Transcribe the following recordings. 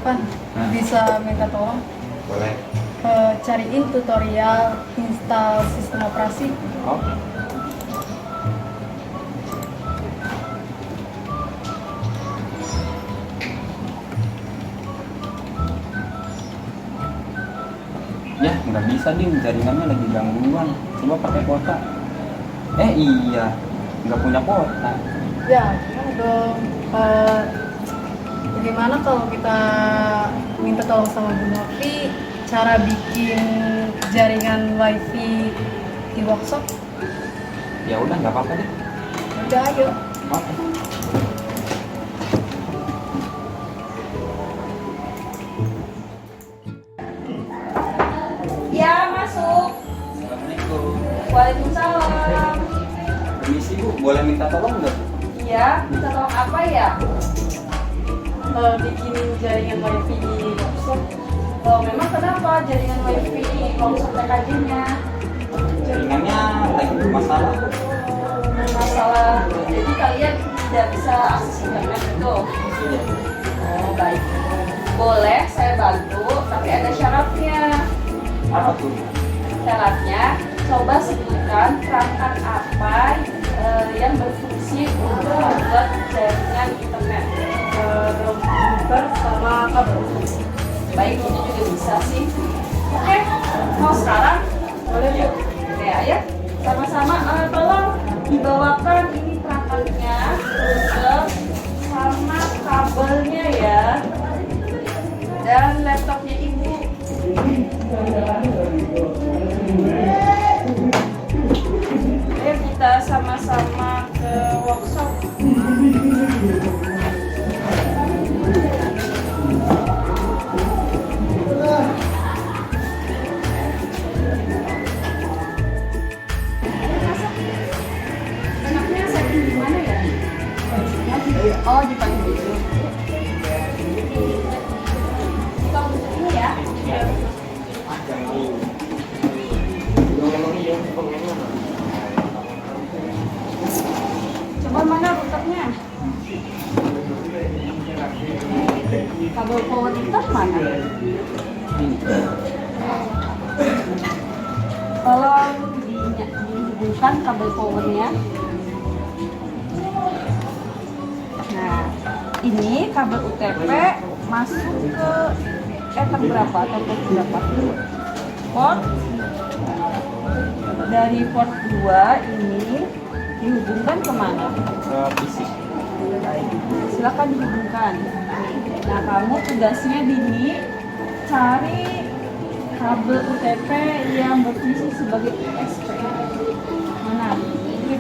Van, bisa minta tolong? Boleh. Cariin tutorial install sistem operasi. Oke. Ya, nggak bisa nih, jaringannya lagi gangguan. Coba pakai kuota. Iya, nggak punya kuota. Ya, gimana dong? Bagaimana kalau kita minta tolong sama Bu Novi cara bikin jaringan wifi di workshop? Ya udah, nggak apa-apa deh. Udah, ayo. Oke. Ya, masuk. Assalamualaikum. Waalaikumsalam. Permisi Bu, boleh minta tolong nggak? Iya, minta tolong apa ya? Bikinin jaringan wifi di workshop. Oh, memang kenapa jaringan wifi workshop TKJ-nya? Jaringannya lagi bermasalah. Masalah, jadi kalian tidak bisa akses internet itu? Iya. Oh, baik. Boleh, saya bantu, tapi ada syaratnya. Apa tuh? Syaratnya, coba sebutkan perangkat apa yang berfungsi untuk membuat jaringan internet. Router sama kabel. Baik, ini juga bisa sih. Oke, mau sekarang? Boleh Bu? Oke, ayo. Sama-sama, tolong dibawakan ini perangkatnya, router sama kabelnya ya. Dan laptopnya Ibu. Ayo kita sama-sama ke workshop. Enaknya setting di mana ya? Oh, di paling itu. Kita untuk ini ya. Coba mana routernya? Kabel power router mana? Tolong dihubungkan kabel powernya. Nah, ini kabel UTP masuk ke ether berapa atau port berapa? Port dari port 2 ini dihubungkan kemana? Ke fisik. Silakan dihubungkan. Nah, kamu tugasnya Dini cari kabel UTP yang berfungsi sebagai USB. Mana? Oke.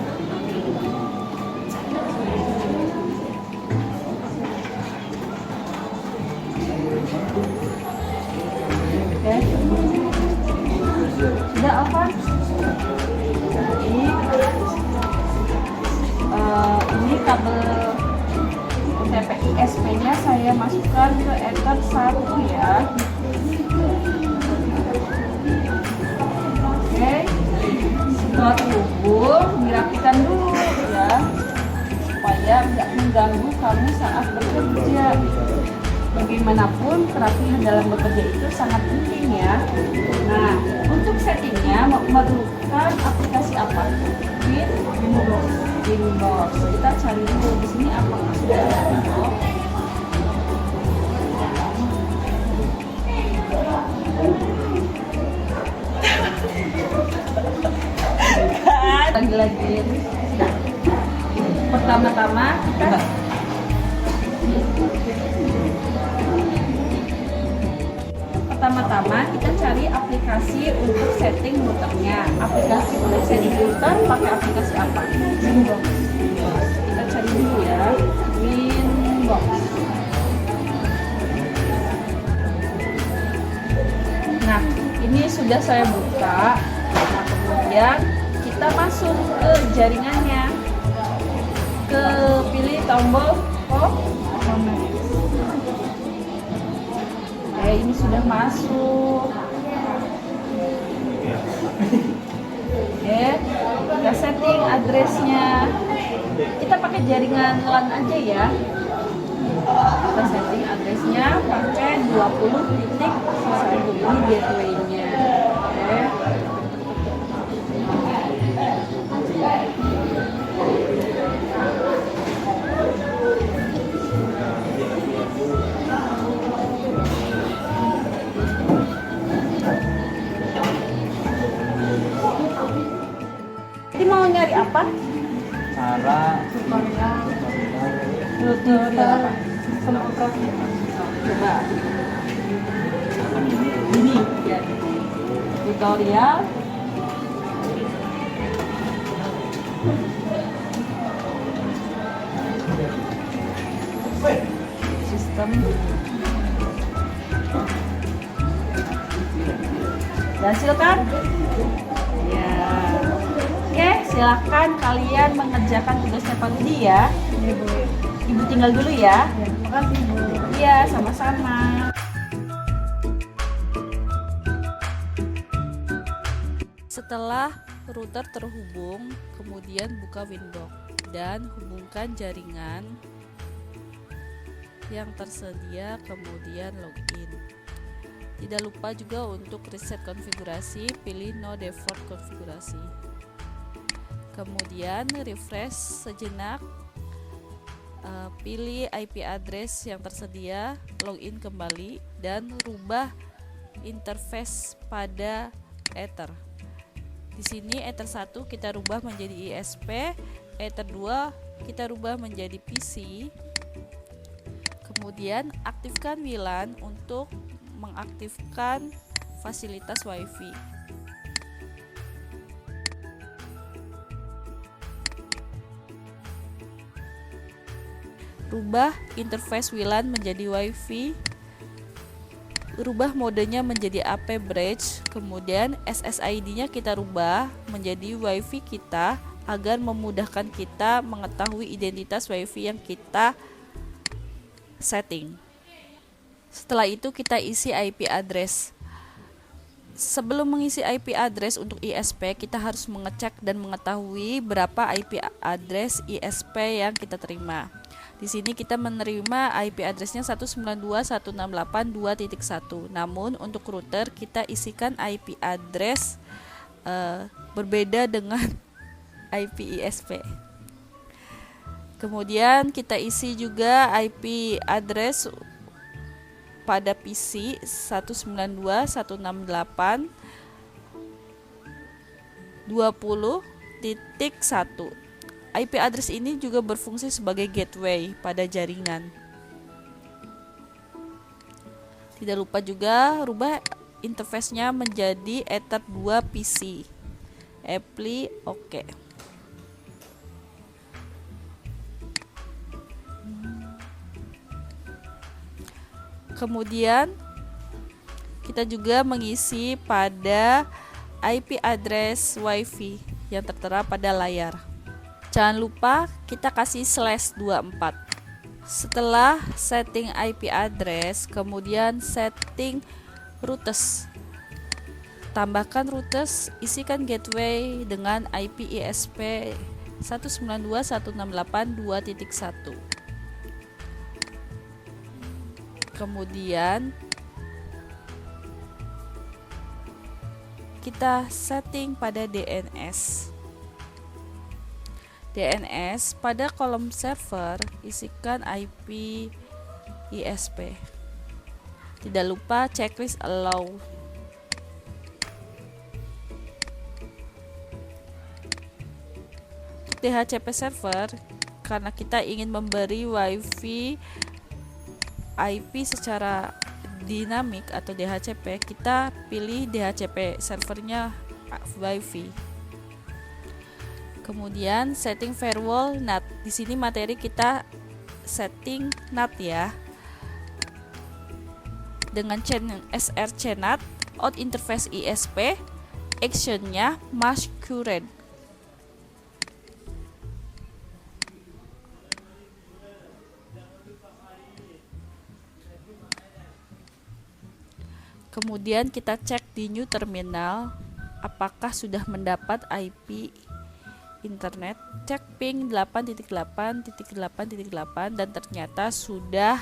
Sudah apa? Ini kabel UTP ISP-nya saya masukkan ke ether 1 ya. Oke, setelah terhubung dirapikan dulu ya, supaya nggak mengganggu kamu saat bekerja. Bagaimanapun kerapihan dalam bekerja itu sangat penting ya. Nah, untuk settingnya memerlukan aplikasi apa? Winbox. Kita cari dulu di sini apakah sudah ada Winbox. Lagi-lagi. Nah, pertama-tama kita cari aplikasi untuk setting routernya. Aplikasi untuk setting router pakai aplikasi apa? Winbox. Kita cari dulu ya, Winbox. Nah, ini sudah saya buka. Nah, kemudian kita masuk ke jaringannya. Pilih tombol connect. Oke, ini sudah masuk. Oke, kita setting addressnya. Kita pakai jaringan LAN aja ya. kita setting addressnya pakai 20.1 ini gateway-nya. Oke. Jadi mau nyari apa? Cara tutorial sistem operasi. Coba ini ya. Tutorial sistem. Berhasil kan? Ya. Oke, silakan kalian mengerjakan tugasnya Pak Budi ya. Iya, Bu. Ibu tinggal dulu ya. Ya, terima kasih, Bu. Iya, sama-sama. Setelah router terhubung, kemudian buka Windows dan hubungkan jaringan yang tersedia, kemudian login. Tidak lupa juga untuk reset konfigurasi, pilih no default konfigurasi. Kemudian refresh sejenak, pilih IP address yang tersedia, login kembali dan rubah interface pada Ether. Di sini Ether 1 kita rubah menjadi ISP, Ether 2 kita rubah menjadi PC. Kemudian aktifkan WLAN untuk mengaktifkan fasilitas WiFi. Rubah interface WLAN menjadi WiFi. Rubah modenya menjadi AP Bridge. Kemudian SSID-nya kita rubah menjadi WiFi kita agar memudahkan kita mengetahui identitas WiFi yang kita setting. Setelah itu kita isi IP address. Sebelum mengisi IP address untuk ISP, kita harus mengecek dan mengetahui berapa IP address ISP yang kita terima. Di sini kita menerima IP address-nya 192.168.2.1. Namun untuk router kita isikan IP address berbeda dengan IP ISP. Kemudian kita isi juga IP address pada PC 192.168.20.1. IP address ini juga berfungsi sebagai gateway pada jaringan. Tidak lupa juga rubah interface-nya menjadi Ether 2 PC. Apply OK. Kemudian kita juga mengisi pada IP address WiFi yang tertera pada layar. Jangan lupa kita kasih /24. Setelah setting IP address, kemudian setting routes. Tambahkan routes, isikan gateway dengan IP ISP 192.168.2.1. Kemudian kita setting pada DNS. DNS pada kolom server isikan IP ISP. Tidak lupa checklist allow. DHCP server, karena kita ingin memberi WiFi IP secara dinamik atau DHCP, kita pilih DHCP servernya WiFi. Kemudian setting firewall NAT. Di sini materi kita setting NAT ya. Dengan SRC NAT, out interface ISP, actionnya masquerade. Kemudian kita cek di new terminal apakah sudah mendapat IP internet, cek ping 8.8.8.8 dan ternyata sudah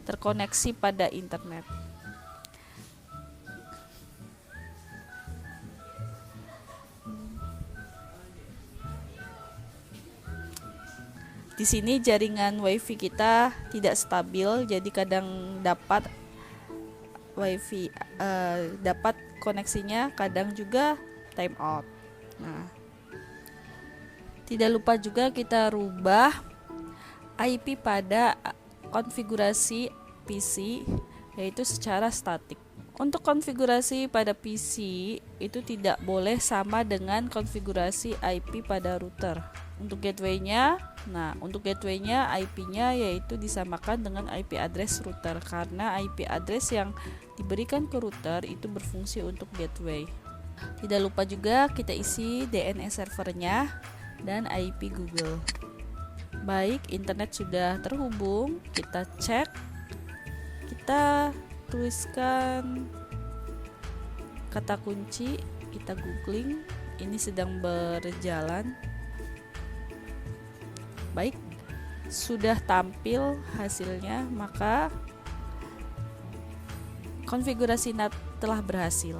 terkoneksi pada internet. Di sini jaringan WiFi kita tidak stabil, jadi kadang dapat WiFi dapat koneksinya, kadang juga time out. Nah, tidak lupa juga kita rubah IP pada konfigurasi PC, yaitu secara statik. Untuk konfigurasi pada PC itu tidak boleh sama dengan konfigurasi IP pada router. Untuk gateway-nya, IP-nya yaitu disamakan dengan IP address router, karena IP address yang diberikan ke router itu berfungsi untuk gateway. Tidak lupa juga kita isi DNS servernya dan IP Google. Baik, internet sudah terhubung, kita cek, kita tuliskan kata kunci, kita googling, ini sedang berjalan. Baik, sudah tampil hasilnya, maka konfigurasi NAT telah berhasil.